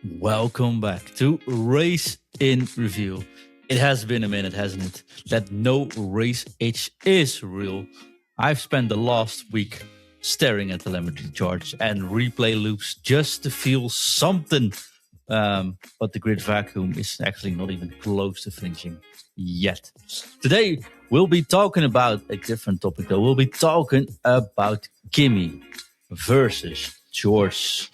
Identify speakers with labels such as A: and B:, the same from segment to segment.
A: Welcome back to Race in Review. It has been a minute, hasn't it? That no race itch is real. I've spent the last week staring at telemetry charts and replay loops just to feel something. But the grid vacuum is actually not even close to finishing yet. Today, we'll be talking about a different topic, though. We'll be talking about Kimi versus George.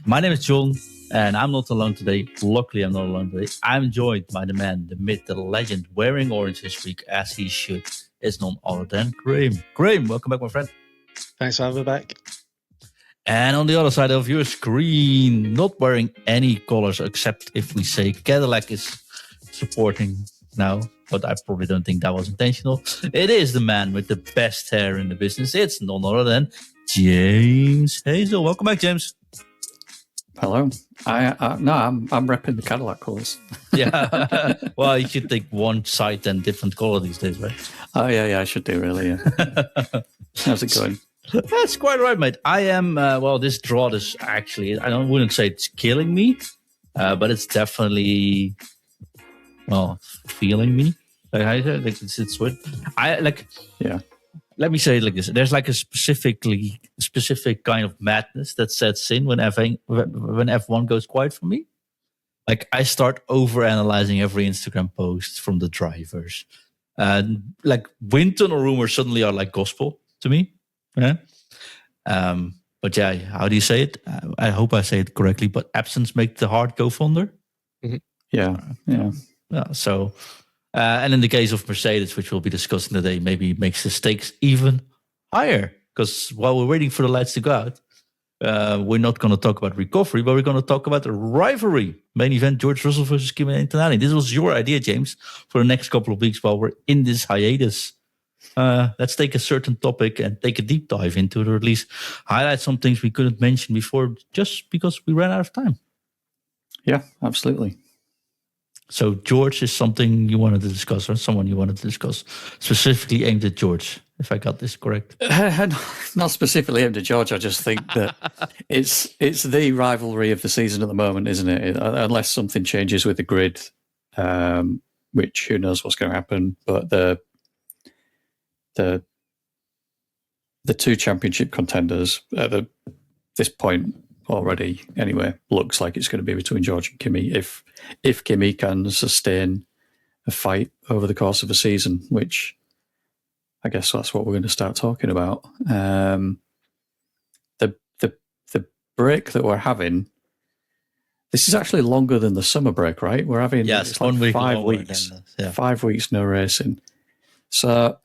A: My name is John, and I'm not alone today. Luckily, I'm not alone today. I'm joined by the man, the myth, the legend, wearing orange this week, as he should. It's none other than Graham. Graham, welcome back, my friend.
B: Thanks for having me back.
A: And on the other side of your screen, not wearing any colors except if we say Cadillac is supporting now, but I probably don't think that was intentional. It is the man with the best hair in the business. It's none other than James Hazel. Welcome back, James.
C: Hello. I'm repping the Cadillac colours.
A: Yeah. Well, you should take one side and different color these days, right?
C: Oh yeah, I should do really. Yeah. How's it going?
A: That's quite right, mate. I am. This drought is actually. Wouldn't say it's killing me, but it's definitely, feeling me. Like it's what I like.
C: Yeah.
A: Let me say it like this: there's like a specific kind of madness that sets in when F1 goes quiet for me. Like I start overanalyzing every Instagram post from the drivers, and like wind tunnel rumors suddenly are like gospel to me. Yeah. But yeah, how do you say it? I hope I say it correctly. But absence makes the heart go fonder.
C: Mm-hmm. Yeah.
A: So. And in the case of Mercedes, which we'll be discussing today, maybe it makes the stakes even higher. Because while we're waiting for the lights to go out, we're not going to talk about recovery, but we're going to talk about the rivalry. Main event, George Russell versus Kimi and Antonelli. This was your idea, James, for the next couple of weeks while we're in this hiatus. Let's take a certain topic and take a deep dive into it, or at least highlight some things we couldn't mention before just because we ran out of time.
C: Yeah, absolutely.
A: So George is something you wanted to discuss, or someone you wanted to discuss, specifically aimed at George, if I got this correct.
C: Not specifically aimed at George. I just think that it's the rivalry of the season at the moment, isn't it? Unless something changes with the grid, which who knows what's going to happen. But the two championship contenders at this point already, anyway, looks like it's going to be between George and Kimi if Kimi can sustain a fight over the course of a season, which I guess that's what we're going to start talking about. The break that we're having, this is actually longer than the summer break, right? We're having
A: 1 week,
C: 5 weeks, 5 weeks no racing. So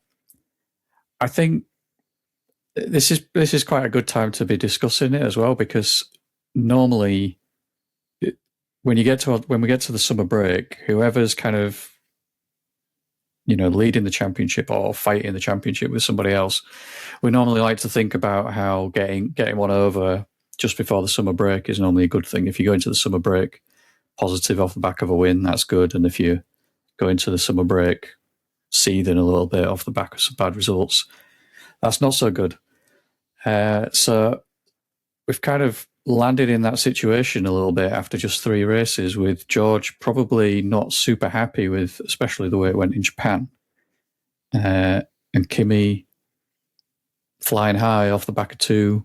C: I think this is quite a good time to be discussing it as well, because normally when we get to the summer break, whoever's kind of leading the championship or fighting the championship with somebody else, we normally like to think about how getting one over just before the summer break is normally a good thing. If you go into the summer break positive off the back of a win, that's good, and if you go into the summer break seething a little bit off the back of some bad results, that's not so good. So we've kind of landed in that situation a little bit after just 3 races, with George probably not super happy with especially the way it went in Japan, and Kimi flying high off the back of two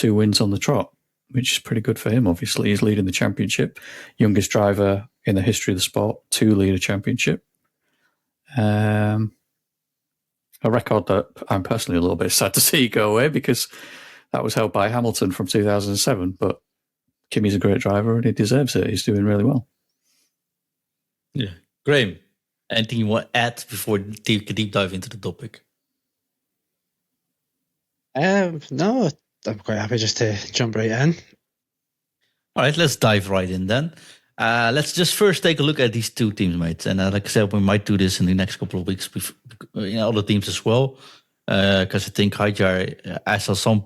C: wins on the trot, which is pretty good for him. Obviously, he's leading the championship, youngest driver in the history of the sport to lead a championship. A record that I'm personally a little bit sad to see go away, because that was held by Hamilton from 2007. But Kimi's a great driver and he deserves it. He's doing really well.
A: Yeah. Graham, anything you want to add before we take a deep dive into the topic?
B: No, I'm quite happy just to jump right in.
A: All right, let's dive right in then. Let's just first take a look at these two teams, mate. And like I said, we might do this in the next couple of weeks with other teams as well. Because I think Hadjar, I saw some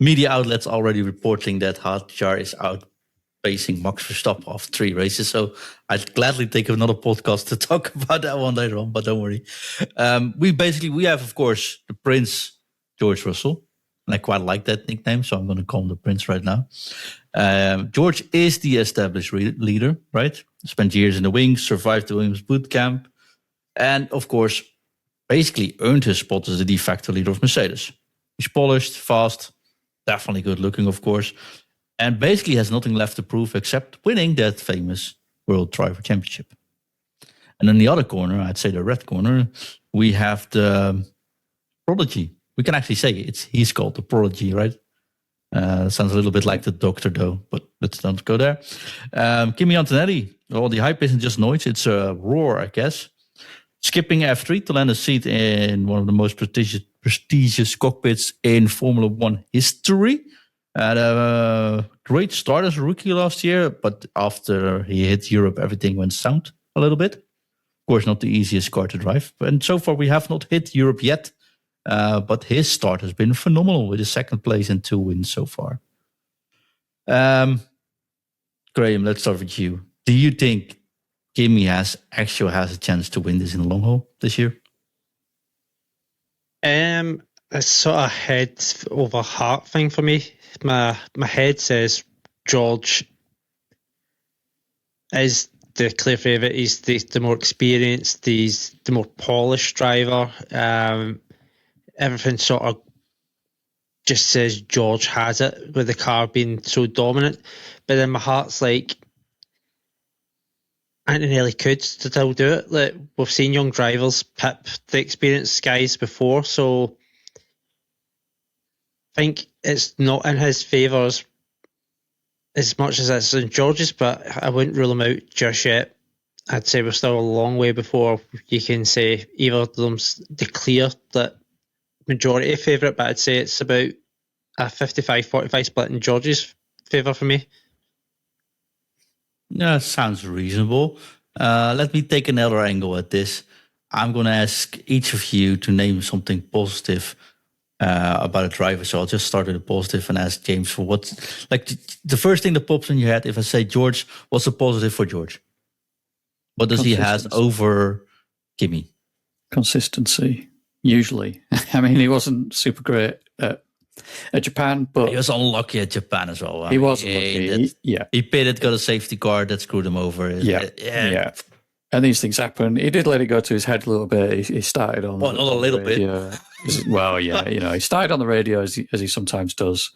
A: media outlets already reporting that Hadjar is outpacing Max Verstappen after 3 races. So I'd gladly take another podcast to talk about that one later on, but don't worry. We have, of course, the Prince, George Russell. And I quite like that nickname, so I'm going to call him the Prince right now. George is the established leader, right? Spent years in the wings, survived the Williams boot camp, and of course, basically earned his spot as the de facto leader of Mercedes. He's polished, fast, definitely good looking, of course, and basically has nothing left to prove except winning that famous World Driver Championship. And in the other corner, I'd say the red corner, we have the prodigy. We can actually say he's called the prodigy, right? Sounds a little bit like the doctor, though, but let's not go there. Kimi Antonelli. Well, the hype isn't just noise; it's a roar, I guess. Skipping F3 to land a seat in one of the most prestigious cockpits in Formula One history. Had a great start as a rookie last year, but after he hit Europe, everything went south a little bit. Of course, not the easiest car to drive, and so far we have not hit Europe yet. But his start has been phenomenal with his second place and 2 wins so far. Graham, let's start with you. Do you think Kimi has a chance to win this in the long haul this year?
B: It's sort of head over heart thing for me. My head says George is the clear favourite. He's the more experienced. He's the more polished driver. Everything sort of just says George has it with the car being so dominant. But then my heart's like, Antonelli could still do it. Like, we've seen young drivers pip the experienced guys before, so I think it's not in his favour as much as it's in George's, but I wouldn't rule him out just yet. I'd say we're still a long way before you can say either of them's declare that majority favourite, but I'd say it's about a 55-45 split in George's favour for me.
A: Yeah, sounds reasonable. Let me take another angle at this. I'm going to ask each of you to name something positive about a driver. So I'll just start with a positive and ask James for what's like the first thing that pops in your head. If I say George, what's a positive for George? What does he has over Kimi?
C: Consistency. Usually. I mean, he wasn't super great at Japan, but
A: he was unlucky at Japan as well.
C: He was unlucky.
A: He pitted, got a safety car that screwed him over.
C: Yeah. And these things happen. He did let it go to his head a little bit. He started on
A: not a little bit.
C: Well, yeah, he started on the radio as he sometimes does.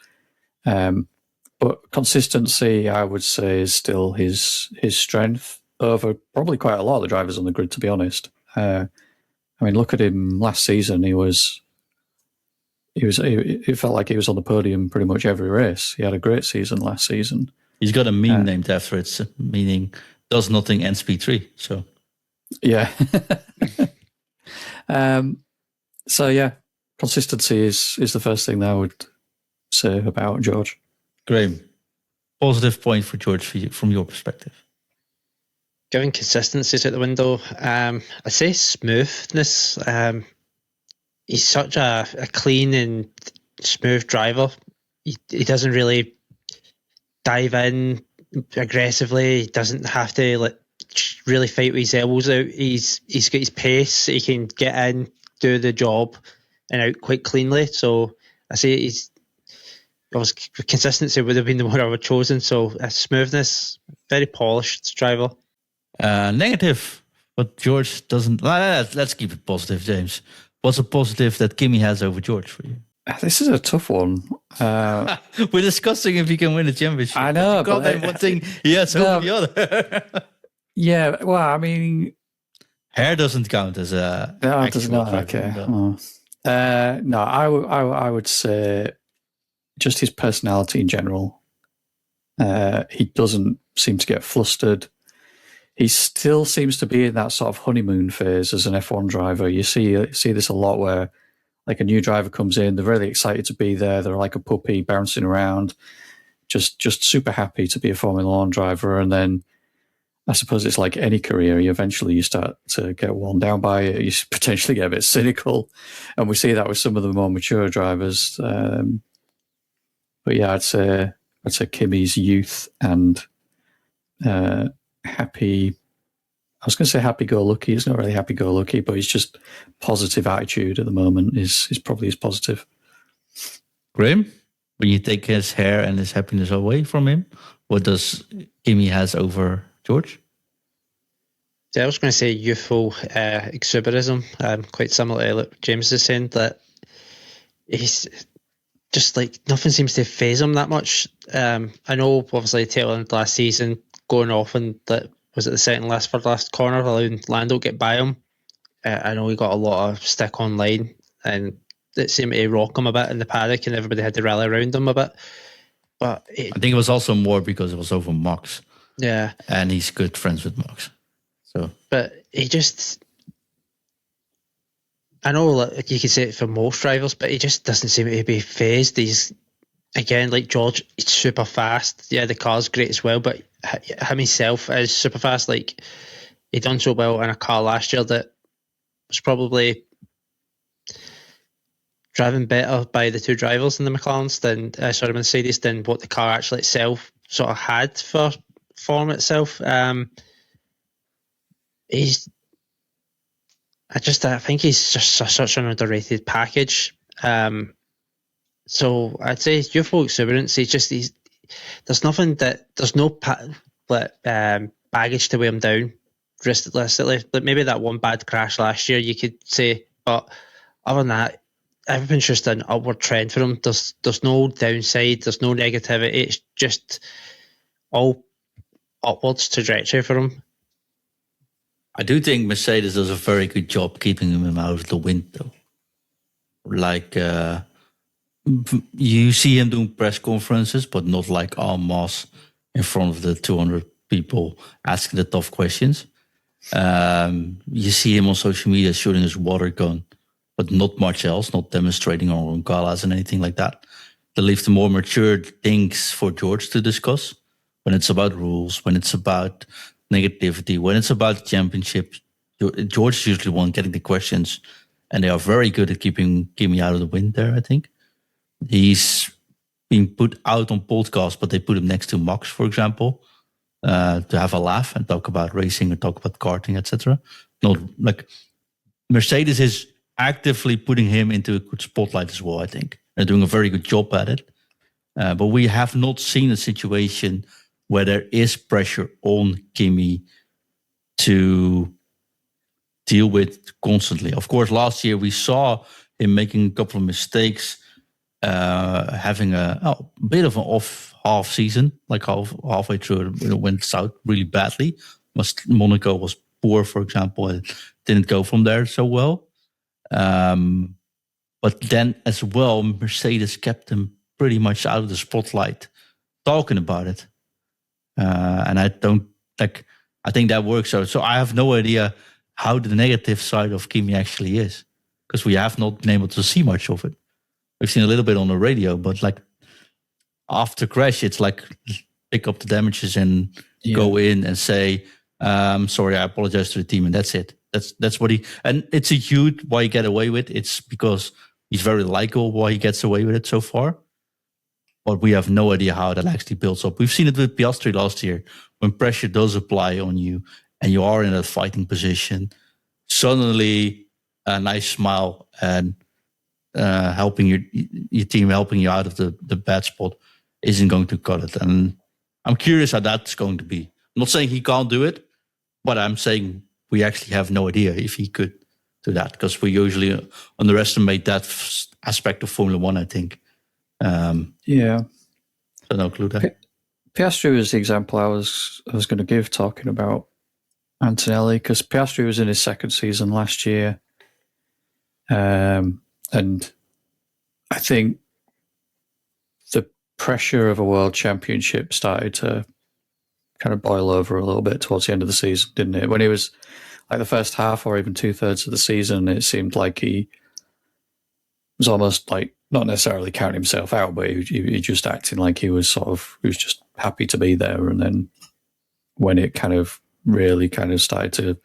C: But consistency, I would say, is still his strength over probably quite a lot of the drivers on the grid, to be honest. I mean, look at him last season. It felt like he was on the podium pretty much every race. He had a great season last season.
A: He's got a meme named after it, meaning does nothing ends P3. So,
C: yeah. So yeah, consistency is the first thing that I would say about George.
A: Graham, positive point for George from your perspective.
B: Given consistency's out the window, I say smoothness. He's such a clean and smooth driver. He doesn't really dive in aggressively. He doesn't have to really fight with his elbows out. He's got his pace. He can get in, do the job, and out quite cleanly. So I say consistency would have been the one I would have chosen. So smoothness, very polished driver.
A: Negative, but George doesn't. Let's keep it positive, James. What's a positive that Kimi has over George for you?
C: This is a tough one.
A: We're discussing if he can win a championship.
C: I know,
A: but one thing he has over the other.
C: Yeah, well, I mean,
A: hair doesn't count as a.
C: No, it does not. Okay. No, I would say just his personality in general. He doesn't seem to get flustered. He still seems to be in that sort of honeymoon phase as an F1 driver. You see this a lot where like a new driver comes in, they're really excited to be there. They're like a puppy bouncing around, just super happy to be a Formula One driver. And then I suppose it's like any career. Eventually you start to get worn down by it. You potentially get a bit cynical. And we see that with some of the more mature drivers. But yeah, I'd say Kimi's youth and happy. I was going to say happy-go-lucky. He's not really happy-go-lucky, but he's just positive attitude at the moment is probably his positive.
A: Graham, when you take his hair and his happiness away from him, what does Kimi has over George?
B: Yeah, I was going to say youthful exuberism. Quite similar to what James is saying, that he's just like nothing seems to phase him that much. I know, obviously, tail end last season, going off and that was it the second last for last corner, allowing Lando get by him. I know he got a lot of stick online, and it seemed to rock him a bit in the paddock, and everybody had to rally around him a bit. But
A: I think it was also more because it was over Max.
B: Yeah,
A: and he's good friends with Max. So,
B: but he just. I know, like you could say it for most drivers, but he just doesn't seem to be phased. He's, again, like George, he's super fast. Yeah, the car's great as well, but him himself is super fast. Like, he done so well in a car last year that was probably driven better by the two drivers in the McLarens than, Mercedes, than what the car actually itself sort of had for form itself. I think he's just such an underrated package. So I'd say youthful exuberance. There's no baggage to weigh him down. Realistically, but maybe that one bad crash last year you could say, but other than that, everything's just an upward trend for him. There's no downside. There's no negativity. It's just all upwards trajectory for him.
A: I do think Mercedes does a very good job keeping him out of the wind, though. Like, you see him doing press conferences, but not like en masse in front of the 200 people asking the tough questions. You see him on social media shooting his water gun, but not much else, not demonstrating on galas and anything like that. They leave the more mature things for George to discuss when it's about rules, when it's about negativity, when it's about championships. George is usually one getting the questions, and they are very good at keeping Kimi out of the wind there, I think. He's being put out on podcasts, but they put him next to Max, for example, to have a laugh and talk about racing or talk about karting, etc. Not like Mercedes is actively putting him into a good spotlight as well, I think. They're doing a very good job at it. But we have not seen a situation where there is pressure on Kimi to deal with constantly. Of course, last year we saw him making a couple of mistakes, having a bit of an off half season, like halfway through it went south really badly. Monaco was poor, for example, and didn't go from there so well. But then as well, Mercedes kept him pretty much out of the spotlight, talking about it. And I think that works out. So I have no idea how the negative side of Kimi actually is, because we have not been able to see much of it. We've seen a little bit on the radio, but like after crash, it's like pick up the damages and go in and say, sorry, I apologize to the team, and that's it. That's what and it's a huge why he get away with. It's because he's very likable why he gets away with it so far. But we have no idea how that actually builds up. We've seen it with Piastri last year. When pressure does apply on you and you are in a fighting position, suddenly a nice smile and helping your team, helping you out of the bad spot isn't going to cut it. And I'm curious how that's going to be. I'm not saying he can't do it, but I'm saying we actually have no idea if he could do that, because we usually underestimate that aspect of Formula One, I think. So no clue there.
C: Piastri was the example I was going to give, talking about Antonelli, because Piastri was in his second season last year, and I think the pressure of a world championship started to kind of boil over a little bit towards the end of the season, didn't it? When he was like the first half or even 2/3 of the season, it seemed like he was almost like not necessarily counting himself out, but he just acting like he was just happy to be there. And then when it kind of really kind of started to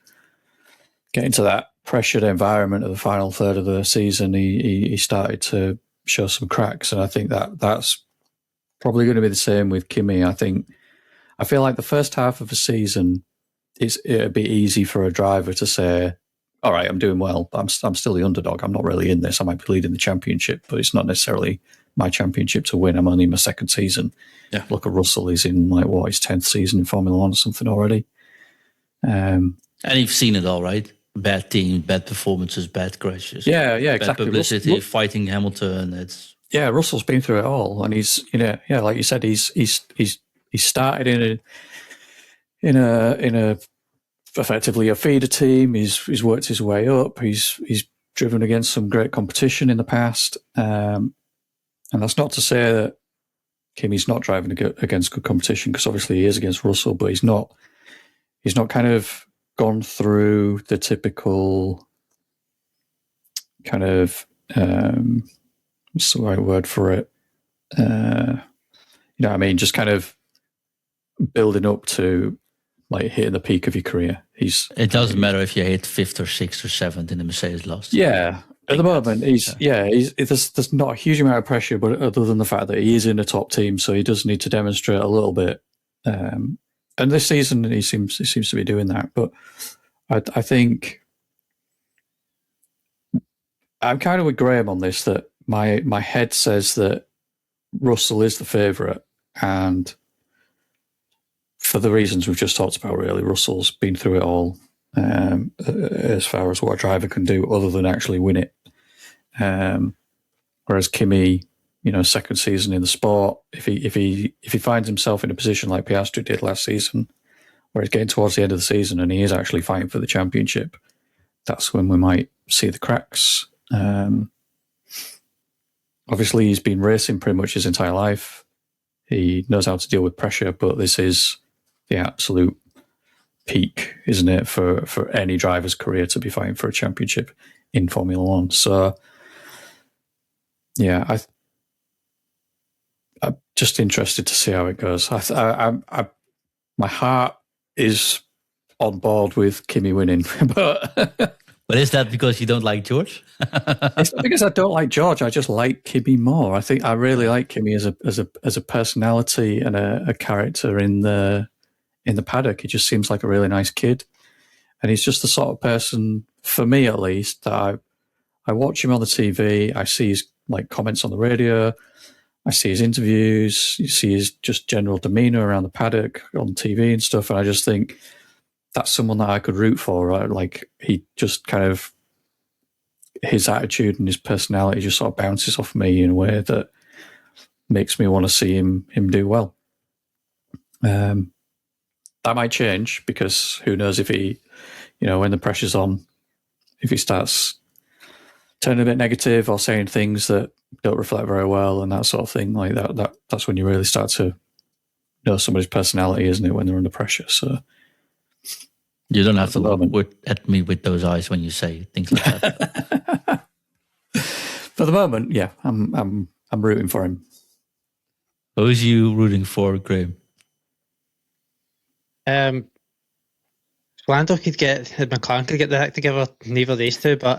C: get into that pressured environment of the final third of the season, he started to show some cracks. And I think that's probably going to be the same with Kimi. I feel like the first half of the season, it'd be easy for a driver to say, all right, I'm doing well, but I'm still the underdog. I'm not really in this. I might be leading the championship, but it's not necessarily my championship to win. I'm only in my second season.
A: Yeah.
C: Look at Russell; he's in his 10th season in Formula One or something already.
A: And you've seen it all, right? Bad team, bad performances, bad crashes.
C: Yeah,
A: Bad
C: exactly.
A: publicity, fighting Hamilton. It's
C: Russell's been through it all, and he's like you said, he's started in a effectively a feeder team. He's worked his way up. He's driven against some great competition in the past, and that's not to say that Kimi's not driving against good competition, because obviously he is against Russell, but he's not kind of gone through the typical kind of what's the right word for it? You know what I mean? Just kind of building up to like hitting the peak of your career.
A: It doesn't matter if you hit 5th or 6th or 7th in the Mercedes last year.
C: Yeah. At the moment, there's not a huge amount of pressure, but other than the fact that he is in a top team, so he does need to demonstrate a little bit. And this season, he seems to be doing that. But I think I'm kind of with Graham on this, that my head says that Russell is the favourite, and for the reasons we've just talked about, really, Russell's been through it all, as far as what a driver can do other than actually win it. Whereas Kimi, second season in the sport, if he finds himself in a position like Piastri did last season, where he's getting towards the end of the season and he is actually fighting for the championship, that's when we might see the cracks. Obviously, he's been racing pretty much his entire life. He knows how to deal with pressure, but this is the absolute peak, isn't it, for any driver's career to be fighting for a championship in Formula One. So, yeah, I'm just interested to see how it goes. My heart is on board with Kimi winning, but
A: is that because you don't like George?
C: It's not because I don't like George. I just like Kimi more. I think I really like Kimi as a personality and a character in the paddock. He just seems like a really nice kid, and he's just the sort of person, for me at least, that I watch him on the TV. I see his comments on the radio. I see his interviews. You see his just general demeanor around the paddock on TV and stuff, and I just think that's someone that I could root for, right? Like, he just kind of, his attitude and his personality just sort of bounces off me in a way that makes me want to see him do well. That might change, because who knows if he, when the pressure's on, if he starts turning a bit negative or saying things that don't reflect very well and that sort of thing, like that's when you really start to know somebody's personality, isn't it, when they're under pressure. So
A: you don't have to look at me with those eyes when you say things like that.
C: For the moment, yeah, I'm rooting for him.
A: Who's you rooting for, Graham?
B: Lando McLaren could get the act together, neither these two, but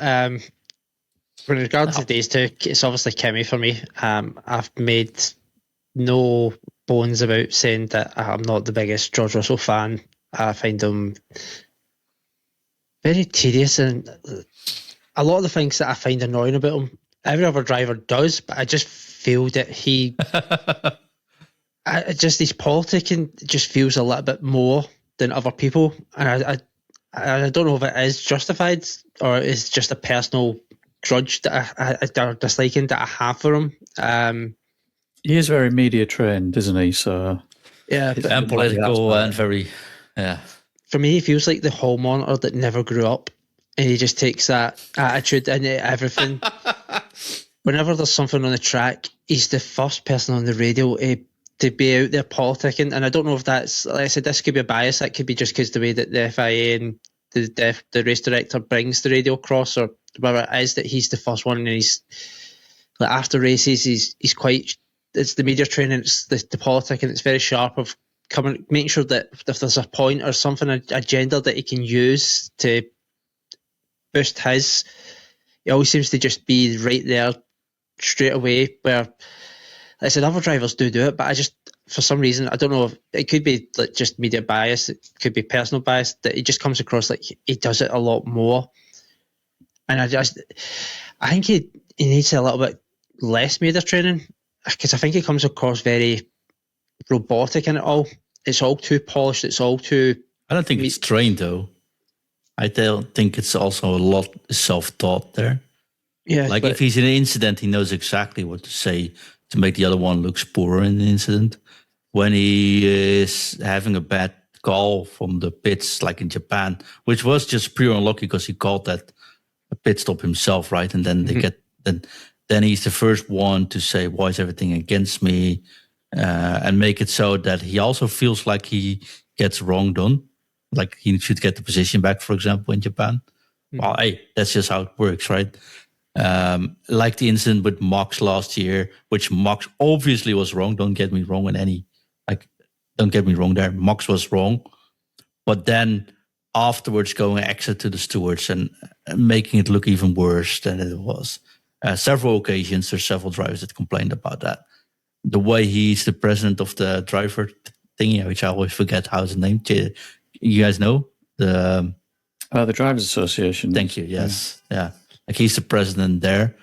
B: with regards to these two, it's obviously Kimi for me. I've made no bones about saying that I'm not the biggest George Russell fan. I find him very tedious, and a lot of the things that I find annoying about him, every other driver does, but I just feel that his politicking just feels a little bit more than other people, and I don't know if it is justified or it's just a personal grudge that I disliking that I have for him.
C: He is very media trained, isn't he? So
B: yeah,
A: and political and very, yeah.
B: For me, he feels like the hall monitor that never grew up, and he just takes that attitude into everything. Whenever there's something on the track, he's the first person on the radio to be out there politicking. And I don't know if that's, like I said, this could be a bias. That could be just because the way that the FIA and the race director brings the radio across, or whatever it is, that he's the first one. And he's like, after races, he's quite, it's the media training, it's the politicking, it's very sharp of making sure that if there's a point or something, agenda that he can use to boost his, he always seems to just be right there straight away. Where, like I said, other drivers do it, but I just, for some reason, I don't know if it could be like just media bias, it could be personal bias, that he just comes across like he does it a lot more. And I think he needs a little bit less media training. because I think he comes across very robotic in it all. It's all too polished. It's all too.
A: I don't think it's trained though. I don't think it's also a lot self-taught there.
B: Yeah,
A: like if he's in an incident, he knows exactly what to say to make the other one look poorer in the incident. When he is having a bad call from the pits, like in Japan, which was just pure unlucky because he called that a pit stop himself, right? And then they get then he's the first one to say, "Why is everything against me?" And make it so that he also feels like he gets wrong done, like he should get the position back, for example, in Japan. Well, hey, that's just how it works, right? Like the incident with Max last year, which Max obviously was wrong. Don't get me wrong don't get me wrong there. Max was wrong. But then afterwards going exit to the stewards and making it look even worse than it was. Several occasions, there's several drivers that complained about that. The way he's the president of the driver thingy, which I always forget how's the name. You guys know? The
C: Drivers Association.
A: Thank you, yes. Yeah. Like he's the president there,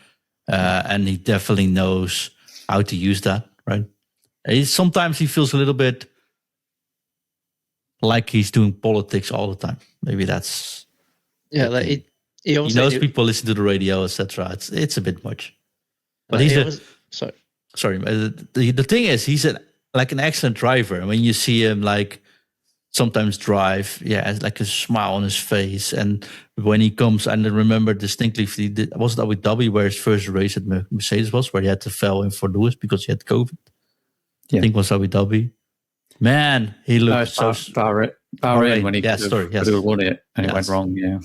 A: and he definitely knows how to use that, right? Sometimes he feels a little bit like he's doing politics all the time. Maybe that's
B: like he
A: knows people listen to the radio, etc. It's a bit much. But sorry. The thing is, he's an excellent driver. And when you see him sometimes drive, like a smile on his face. And when he comes, and I remember distinctly, was it Abu Dhabi where his first race at Mercedes was, where he had to fill in for Lewis because he had COVID. Yeah. I think it was Abu Dhabi. Man, he looked
C: Bahrain when he could have won it and it went wrong. Yeah,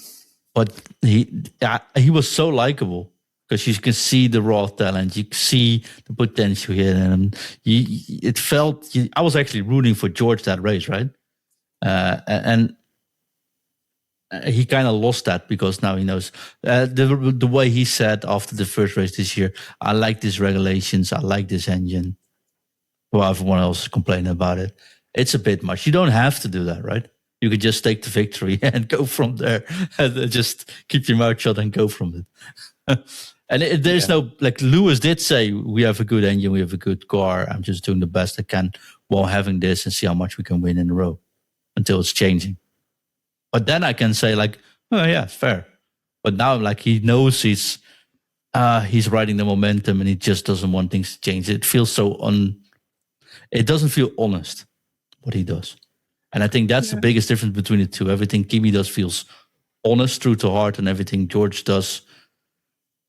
A: but he was so likable because you can see the raw talent, you see the potential here, and I was actually rooting for George that race, right? And he kind of lost that because now he knows the way he said after the first race this year, I like these regulations, I like this engine. Well, everyone else is complaining about it. It's a bit much. You don't have to do that, right? You could just take the victory and go from there and just keep your mouth shut and go from it. And there's no, like Lewis did say, we have a good engine, we have a good car. I'm just doing the best I can while having this and see how much we can win in a row until it's changing. But then I can say oh yeah, it's fair. But now he knows he's riding the momentum and he just doesn't want things to change. It feels it doesn't feel honest what he does. And I think that's the biggest difference between the two. Everything Kimi does feels honest, true to heart, and everything George does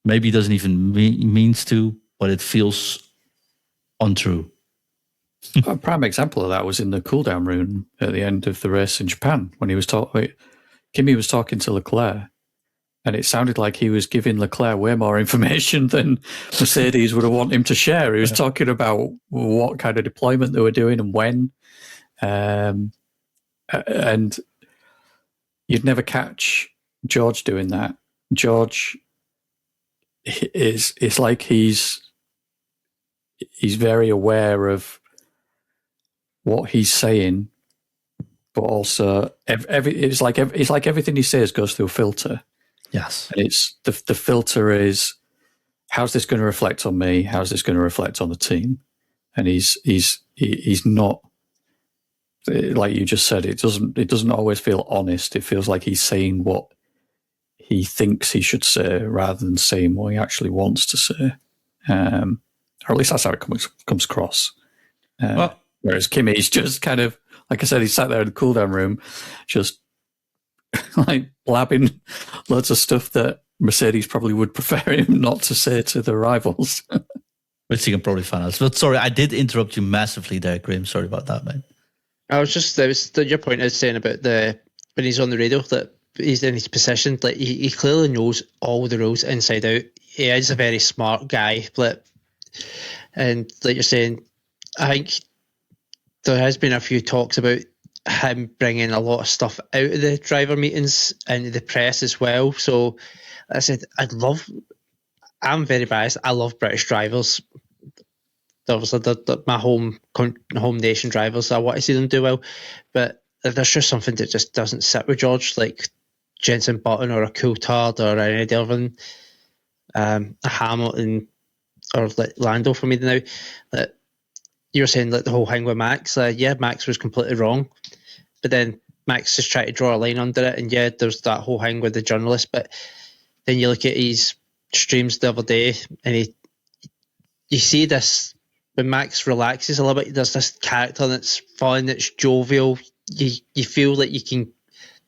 A: maybe doesn't even means to, but it feels untrue.
C: A prime example of that was in the cool-down room at the end of the race in Japan when he was Kimi was talking to Leclerc, and it sounded like he was giving Leclerc way more information than Mercedes would have wanted him to share. He was talking about what kind of deployment they were doing and when. And you'd never catch George doing that. George is like he's very aware of what he's saying, but also it's like everything he says goes through a filter.
A: Yes,
C: and it's the filter is, how's this going to reflect on me? How's this going to reflect on the team? And he's not, like you just said, it doesn't always feel honest. It feels like he's saying what he thinks he should say rather than saying what he actually wants to say. Or at least that's how it comes across. Whereas Kimi's just kind of, like I said, he sat there in the cool down room, just blabbing loads of stuff that Mercedes probably would prefer him not to say to the rivals.
A: Which you can probably find out. But sorry, I did interrupt you massively there, Graham. Sorry about that, mate.
B: Your point is saying about when he's on the radio that he's in his position, he clearly knows all the rules inside out. He is a very smart guy, and like you're saying, I think there has been a few talks about him bringing a lot of stuff out of the driver meetings and the press as well. So I said, I'm very biased. I love British drivers. Obviously, they're my home nation drivers. I want to see them do well. But there's just something that just doesn't sit with George, like Jenson Button or a Coulthard or any other a Hamilton. or like Lando for me now. That you're saying like the whole thing with Max. Yeah, Max was completely wrong, but then Max just tried to draw a line under it, and yeah, there's that whole thing with the journalist. But then you look at his streams the other day, and you see this when Max relaxes a little bit. There's this character that's fun, that's jovial. You feel like you can.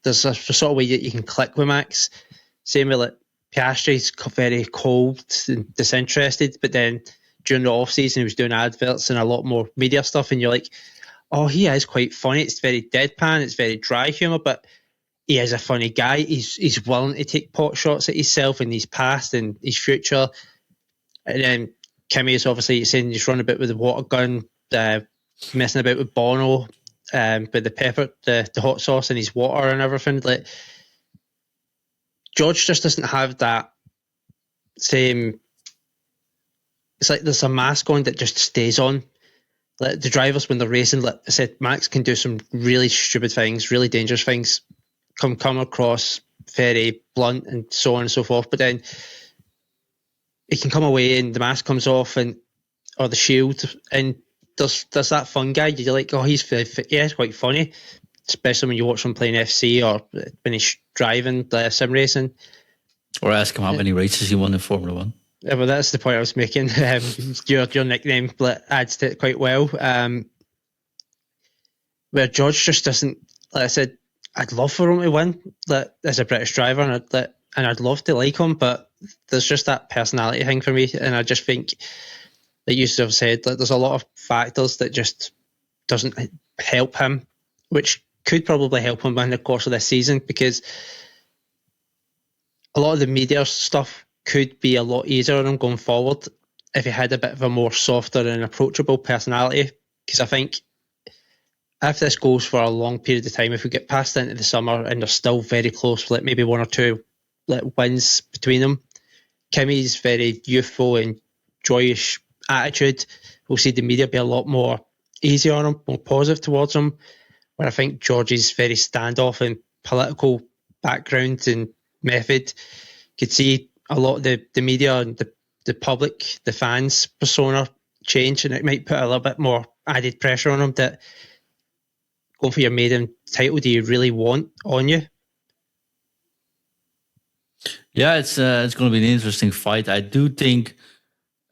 B: There's a sort of way that you can click with Max. Same with like Piastri's very cold and disinterested, but then during the off season he was doing adverts and a lot more media stuff, and you're like, oh, he is quite funny. It's very deadpan, it's very dry humour, but he is a funny guy. He's willing to take pot shots at himself and his past and his future. And then Kimi is obviously saying he's run a bit with the water gun, messing about with Bono, with the pepper, the hot sauce and his water and everything. Like George just doesn't have that same. It's like there's a mask on that just stays on. Like the drivers when they're racing, like I said, Max can do some really stupid things, really dangerous things, come across very blunt and so on and so forth. But then he can come away and the mask comes off or the shield, and there's that fun guy. You're like, oh, he's quite funny, especially when you watch him playing FC or when he's driving sim racing.
A: Or ask him how many races he won in Formula One.
B: Yeah, well, that's the point I was making. Your nickname adds to it quite well. Where George just doesn't, like I said, I'd love for him to win as a British driver, and I'd love to like him, but there's just that personality thing for me, and I just think, like you have said, like there's a lot of factors that just doesn't help him, which could probably help him in the course of this season, because a lot of the media stuff could be a lot easier on him going forward if he had a bit of a more softer and approachable personality. Because I think if this goes for a long period of time, if we get past into the summer and they're still very close, like maybe one or two wins between them, Kimi's very youthful and joyous attitude, we'll see the media be a lot more easy on him, more positive towards him. Where I think George's very standoff and political background and method, could see a lot of the media and the public, the fans' persona change, and it might put a little bit more added pressure on him that going for your maiden title, do you really want on you?
A: Yeah, it's going to be an interesting fight. I do think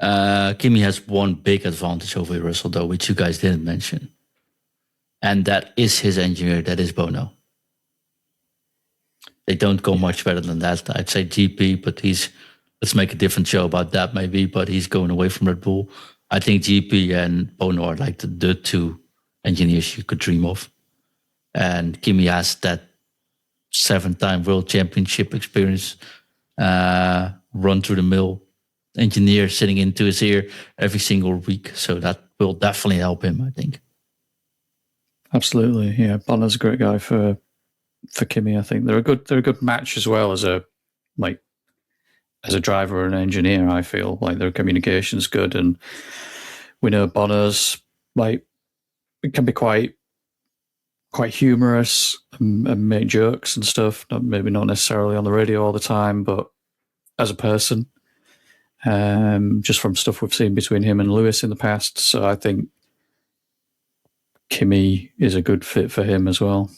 A: Kimi has one big advantage over Russell, though, which you guys didn't mention. And that is his engineer, that is Bono. They don't go much better than that. I'd say GP, but let's make a different show about that maybe, but he's going away from Red Bull. I think GP and Bono are like the two engineers you could dream of. And Kimi has that 7-time world championship experience, run through the mill engineer sitting into his ear every single week. So that will definitely help him, I think.
C: Absolutely. Yeah. Bono's a great guy for Kimi. I think they're a good match as well as a driver and engineer. I feel like their communication's good, and we know Bono's it can be quite humorous and make jokes and stuff. Maybe not necessarily on the radio all the time, but as a person, just from stuff we've seen between him and Lewis in the past. So I think Kimi is a good fit for him as well.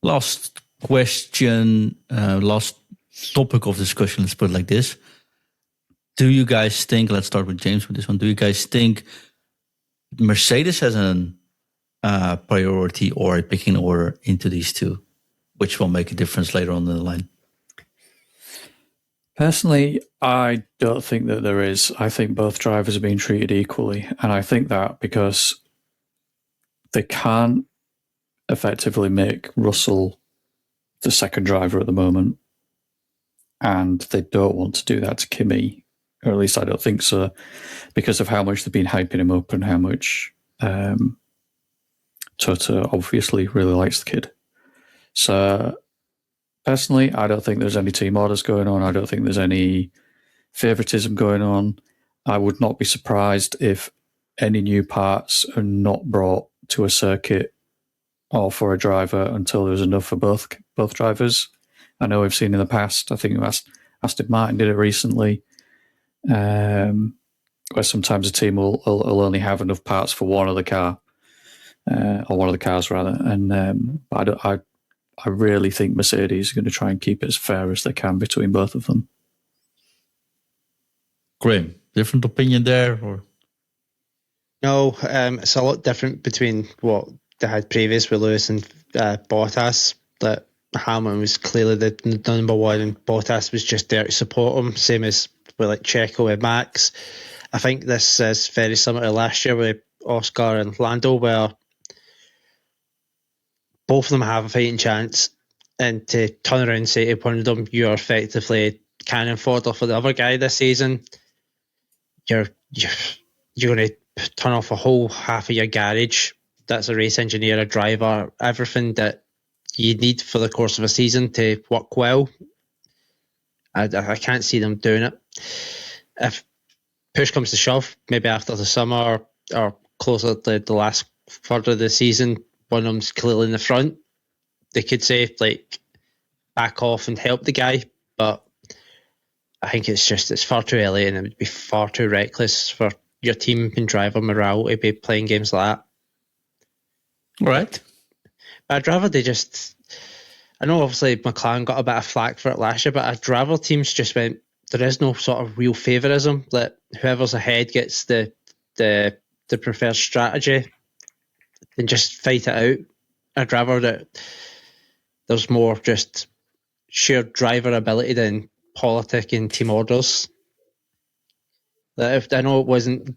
A: Last question, last topic of discussion, let's put it like this. Do you guys think, let's start with James with this one, do you guys think Mercedes has a priority or a picking order into these two, which will make a difference later on in the line?
C: Personally, I don't think that there is. I think both drivers are being treated equally, and I think that because they can't effectively make Russell the second driver at the moment, and they don't want to do that to Kimi, or at least I don't think so, because of how much they've been hyping him up and how much Toto obviously really likes the kid. So personally, I don't think there's any team orders going on. I don't think there's any favoritism going on. I would not be surprised if any new parts are not brought to a circuit or for a driver until there's enough for both drivers. I know we've seen in the past, I think Aston Martin did it recently. where sometimes a team will only have enough parts for one of the car, or one of the cars rather. And I really think Mercedes are going to try and keep it as fair as they can between both of them.
A: Graham, different opinion there, or?
B: No, it's a lot different between what they had previous with Lewis and Bottas. That Hamilton was clearly the number one, and Bottas was just there to support him. Same as with like Checo with Max. I think this is very similar to last year with Oscar and Lando, where both of them have a fighting chance, and to turn around and say to one of them, you're effectively cannon fodder for the other guy this season, you're going to turn off a whole half of your garage. That's a race engineer, a driver, everything that you need for the course of a season to work well. I can't see them doing it. If push comes to shove, maybe after the summer or closer to the last third of the season, one of them's clearly in the front, they could say, like, back off and help the guy. But I think it's far too early, and it would be far too reckless for your team and driver morale to be playing games like that.
A: Right.
B: But I'd rather they just... I know obviously McLaren got a bit of flack for it last year, but I'd rather teams just went, there is no sort of real favourism, that whoever's ahead gets the preferred strategy and just fight it out. I'd rather that there's more just sheer driver ability than politic and team orders. That I know it wasn't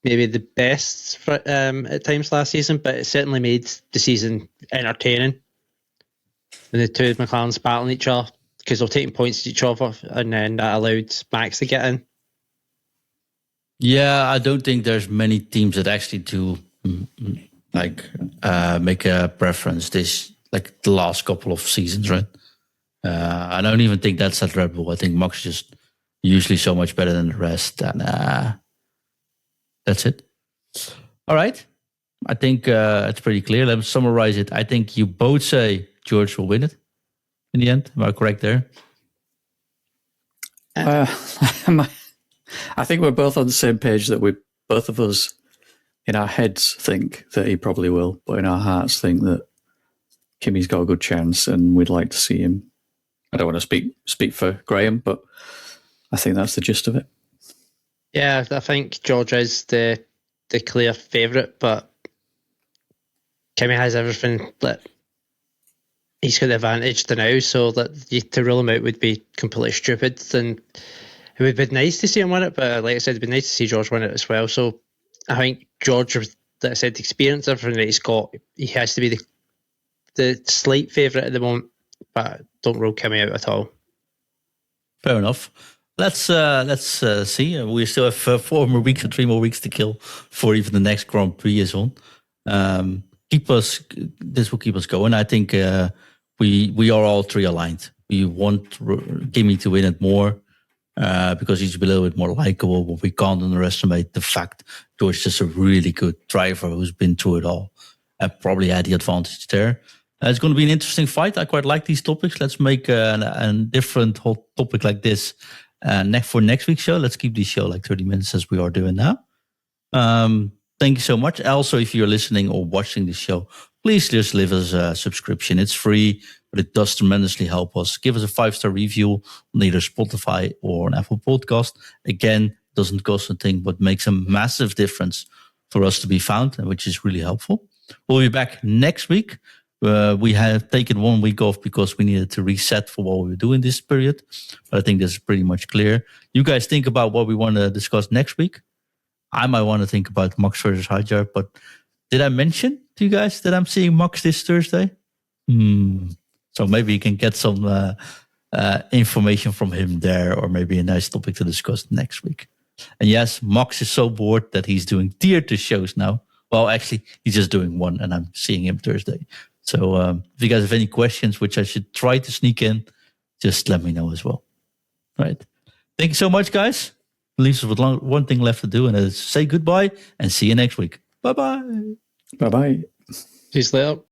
B: maybe the best for, at times last season, but it certainly made the season entertaining. And the two McLarens battling each other because they're taking points to each other, and then that allowed Max to get in.
A: Yeah, I don't think there's many teams that actually do like make a preference this like the last couple of seasons, right? I don't even think that's at Red Bull. I think Max is just usually so much better than the rest, and that's it. All right, I think it's pretty clear. Let me summarize it. I think you both say George will win it in the end. Am I correct there?
C: I think we're both on the same page that we both of us in our heads think that he probably will, but in our hearts think that Kimi's got a good chance and we'd like to see him. I don't want to speak for Graham, but I think that's the gist of it.
B: Yeah, I think George is the clear favourite, but Kimi has everything that he's got the advantage to now, so that to rule him out would be completely stupid. And it would be nice to see him win it, but like I said, it'd be nice to see George win it as well. So I think George, like I said, the experience, everything that he's got, he has to be the slight favourite at the moment, but don't rule Kimi out at all.
A: Fair enough. Let's see. We still have 4 more weeks or 3 more weeks to kill for even the next Grand Prix is on. This will keep us going. I think we are all three aligned. We want Kimi to win it more because he's a little bit more likable, but we can't underestimate the fact George is just a really good driver who's been through it all and probably had the advantage there. It's going to be an interesting fight. I quite like these topics. Let's make a different whole topic like this for next week's show. Let's keep this show like 30 minutes as we are doing now. Thank you so much. Also, if you're listening or watching the show, please just leave us a subscription. It's free, but it does tremendously help us. Give us a 5-star review on either Spotify or an Apple podcast. Again, doesn't cost a thing, but makes a massive difference for us to be found, which is really helpful. We'll be back next week. We have taken 1 week off because we needed to reset for what we were doing this period. But I think this is pretty much clear. You guys think about what we want to discuss next week. I might want to think about Max versus Hadjar, but did I mention to you guys that I'm seeing Max this Thursday? So maybe you can get some information from him there, or maybe a nice topic to discuss next week. And yes, Max is so bored that he's doing theater shows now. Well, actually, he's just doing one, and I'm seeing him Thursday. So if you guys have any questions, which I should try to sneak in, just let me know as well. All right. Thank you so much, guys. Leaves us with one thing left to do, and that is say goodbye and see you next week. Bye-bye.
C: Bye-bye.
B: Peace later.